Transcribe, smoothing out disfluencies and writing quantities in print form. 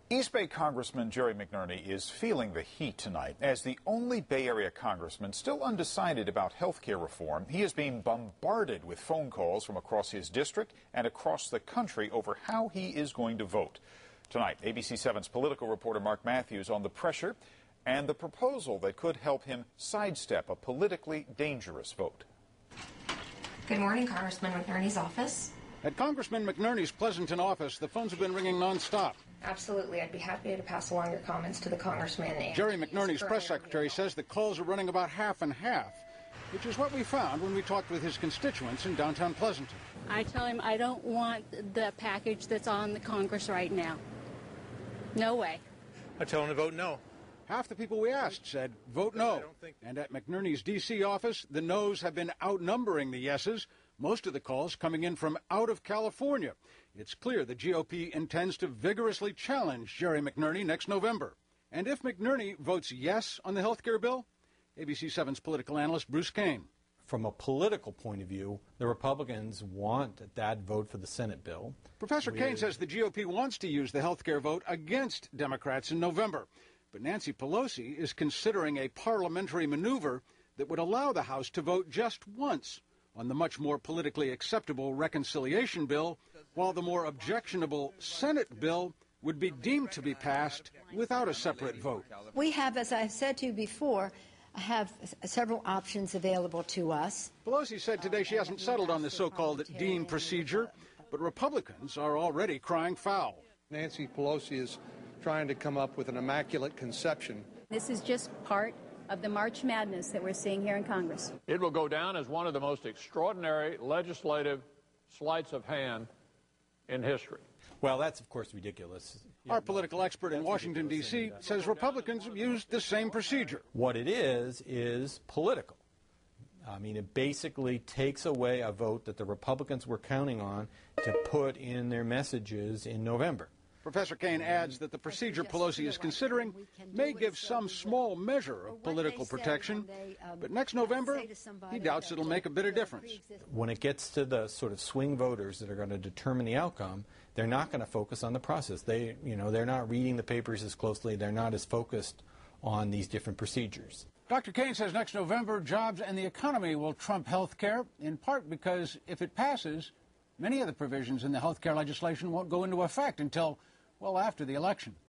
East Bay Congressman Jerry McNerney is feeling the heat tonight. As the only Bay Area congressman still undecided about health care reform, he is being bombarded with phone calls from across his district and across the country over how he is going to vote. Tonight, ABC 7's political reporter Mark Matthews on the pressure and the proposal that could help him sidestep a politically dangerous vote. Good morning, Congressman McNerney's office. At Congressman McNerney's Pleasanton office, the phones have been ringing nonstop. Absolutely. I'd be happy to pass along your comments to the congressman. Jerry McNerney's press secretary says the calls are running about half and half, which is what we found when we talked with his constituents in downtown Pleasanton. I tell him I don't want the package that's on the Congress right now. No way. I tell him to vote no. Half the people we asked said vote no. And at McNerney's D.C. office, the no's have been outnumbering the yeses, most of the calls coming in from out of California. It's clear the GOP intends to vigorously challenge Jerry McNerney next November. And if McNerney votes yes on the health care bill, ABC 7's political analyst Bruce Kane. From a political point of view, the Republicans want that vote for the Senate bill. Professor Kane says the GOP wants to use the health care vote against Democrats in November. But Nancy Pelosi is considering a parliamentary maneuver that would allow the House to vote just once on the much more politically acceptable reconciliation bill, while the more objectionable Senate bill would be deemed to be passed without a separate vote. We have, as I've said to you before, have several options available to us. Pelosi said today she hasn't settled on the so-called Dean procedure, but Republicans are already crying foul. Nancy Pelosi is trying to come up with an immaculate conception. This is just part of the March Madness that we're seeing here in Congress. It will go down as one of the most extraordinary legislative sleights of hand in history. Well, that's, of course, ridiculous. Our political expert in Washington, D.C. says Republicans have used the same procedure. What it is political. I mean, it basically takes away a vote that the Republicans were counting on to put in their messages in November. Professor Kane adds that the procedure Pelosi is considering may give some small measure of political protection, but next November, he doubts it'll make a bit of difference. When it gets to the sort of swing voters that are going to determine the outcome, they're not going to focus on the process. They're not reading the papers as closely. They're not as focused on these different procedures. Dr. Kane says next November, jobs and the economy will trump health care, in part because if it passes, many of the provisions in the health care legislation won't go into effect until well after the election.